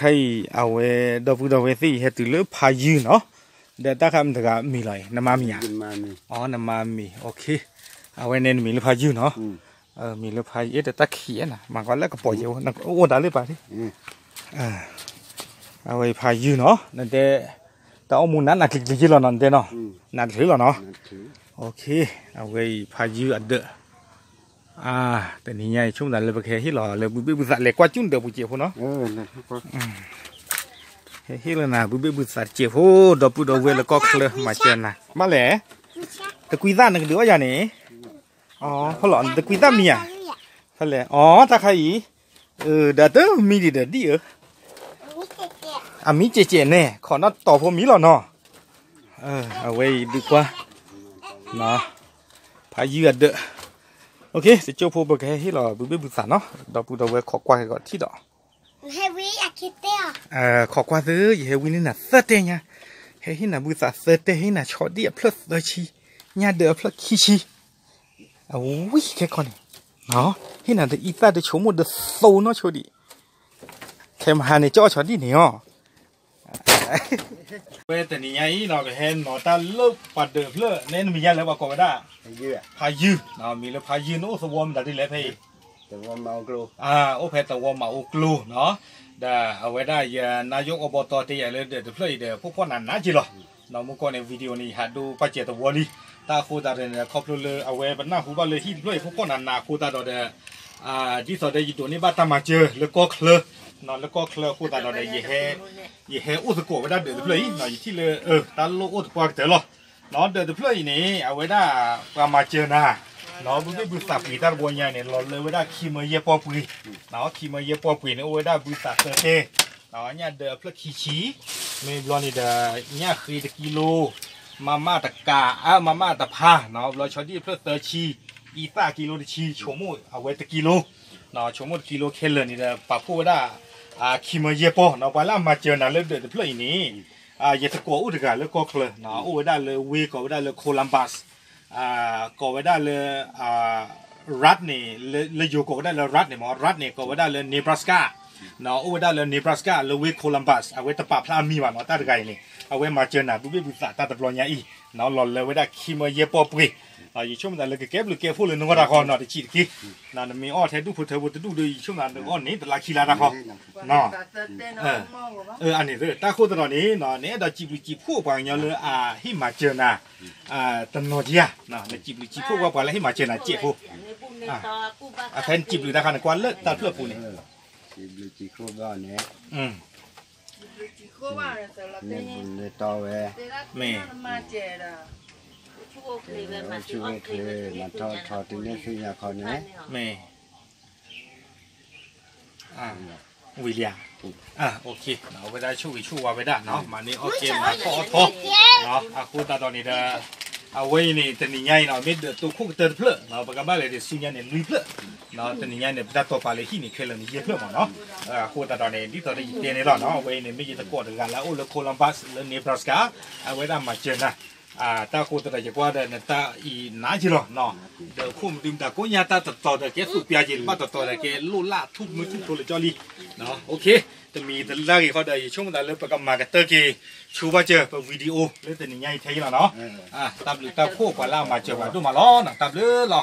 kai awe dawu si he tu le phayu no da ta kham daga mi lai namami ya oh namami okay awe nen mi le phayu no mi le phayu da ta khi na ma ko la ko po yo na o da le pa đi awe phayu no na de ta o mu na ki ki lo no de no na thử lo no okay awe phayu adแต่นี่ไงช่วงนั้นเลยไปแค่ที่หล่อเลยบุษเล็กกว่าจุ่นเดียวบุเจียวพูเนาะที่เลยนะบุษเจียวพูดอปูดอเวลก็เคลมาเจอนะมาแหล่ตะกุยด้านนึงเดี๋ยวอย่างนี้อ๋อพอหล่อนตะกุยด้านมีอ่ะพอแหล่อ๋อตาใครเดี๋ยวเต้มีดีเดี๋ยวดีมีเจเน่ขอนัดต่อพอมีหรอเนาะเอาไว้ดีกว่าเนาะพายืดเด้อโอเคสิโจพูดบอกให้เราบุษเนาะดอกปูดอกเวขอกว่าก่อนที่ดอกเฮวิอยากคิดเต้ขอกว่าซื้อเฮวินี่น่ะเสเตงเนี่ยเฮหิน่ะบุษเสเตหิน่ะชอดีพลัสเดชีเนี่ยเดือพลัสขี้ชีโอ้ยแค่คนเนาะหิน่ะเดอีตาเดชมหมดเดโซเนาะชอดีแค่มาหาเนี่ยจ่อชอดีเนี่ยเวทนี่ไงเราไปเห็นหนอตาลุกปัดเดือบเลือเน้นมีอะไรบ้างก็ไม่ได้พายุเรามีแล้วพายุโน้ตสวอมแต่ที่เล็บให้สวอมมาโกลูโอเพตสวอมมาโอกลูเนาะได้เอาไว้ได้ยานายกอบตที่ใหญ่เลยเดี๋ยวเพลย์เดี๋ยวพวกพ่อหนันน่าจีหรอเราเมื่อก่อนในวิดีโอนี้หาดูปัจเจตวัวลีตาโคตาเนี่ยครอบครัวเลยเอาไว้บรรณาหูบ้านเลยที่ด้วยพวกพ่อหนันนาโคตาดอเดที่สอดได้ยินตัวนี้บ้านตามาเจอแล้วก็เคลนอนแล้วก็เคลโคตาดอเดยี่เฮอุสโกไว้ได้เดือดเพลย์หน่อยที่เลยตาโลอุสโกเจอหรอเนาะเดือดเพลย์นี่เอาไว้ได้ปามาเจอนะเนาะบุษปีตาบัวใหญ่เนี่ยเราเลยไว้ได้ขี้มาเยปอปุยเนาะขี้มาเยปอปุยเนี่ยเอาไว้ได้บุษเตเต้เนาะเนี่ยเดือดเพลย์ขี้ชีไม่รอนี่เดือดเนี่ยคือตะกิโลมาตะกามาตะพาเนาะเราชอบที่เพลย์เตอชีอีตากิโลตะชีชั่วโมงเอาไว้ตะกิโลเนาะชั่วโมงกิโลเคลนี่เดือดปะพูได้ขี้มาเยปอเนาะไปแล้วมาเจอนะเลือดเดือดเพลย์นี่ยาตะกัวอุดกันแล้วก็เคลเนาะเอาไว้ได้เลยเวก็ไว้ได้เลยโคลัมบัสก็ไว้ได้เลยรัฐนี่เลยอยู่ก็ไว้ได้เลยรัฐนี่หมอรัฐนี่ก็ไว้ได้เลยเนบราสกาเนาะเอาไว้ได้เลยเนบราสกาเลยเวโคลัมบัสเอาไว้ตะปาพลามีวันเนาะตาตะไกนี่เอาไว้มาเจอนะบุษตาตะปลอยยาอีเนาะหล่อเลยไว้ได้ขี้มาเยปอปุยอยู่ช่วงนั้นเลยเก็บหรือเก็บพูดเลยนึกว่าตะคอนเนาะที่จีกี้นั่นมีอ้อแท้ดูพูดเธอพูดดูด้วยช่วงนั้นอ้อนี้แต่ละขี้ลาตะคอนเนาะอันนี้เลยตาโคตรนี้เนาะเนี่ยเราจีบพูดไปอย่างเลยให้มาเจอนะตนอดีอ่ะเนาะจีบพูดว่าไปแล้วให้มาเจอนะเจ็บพูดแทนจีบหรือตะคอนกวนเลิศตาเพื่อพูดนี่จีบพูดบ้านเนี่ยเนี่ยต่อเว้ไม่ช่วยคือมาทอดที่นี่คือยาคนนี้ไม่วิเลียโอเคเราไปได้ช่วยว่าไปได้เนาะมานี่โอเคมาทอเนาะคุณตาตอนนี้เด้อเอาไว้นี่ตอนนี้ใหญ่เนาะมีตัวคู่เติร์ดเพลเนาะปากกาบ้านเลยเดี๋ยวสุญญาเนี่ยลุยเพลเนาะตอนนี้ใหญ่เนี่ยตัดตัวปลาเลยที่นี่เคยเลยมีเยอะเพลมาเนาะคุณตาตอนนี้ที่ตอนนี้เตียนนี่หรอเนาะเอาไว้เนี่ยไม่กี่ตะกอดกันแล้วโอ้แล้วโคลัมบัสแล้วเนบราสกาเอาไว้ได้มาเจอนะตาโคตรจะกว่าเดินตาอีน่าจีหรอเนาะเดี๋ยวคุ้มดื่มตาก็ยาตาต่อเดี๋ยวแกสุกพิจารณาต่อเดี๋ยวแกลู่ล่าทุกมือทุกตัวเลยจอลีเนาะโอเคจะมีแต่ละกี่เขาได้ช่วงแต่ละประกำมากันเตอร์กีชูว่าเจอเป็นวิดีโอเรื่องแต่นี่ใหญ่เท่าไหร่เนาะตับหรือตับโคกว่าล่ามาเจอว่าดูมาล้อนะตับเลือหรอ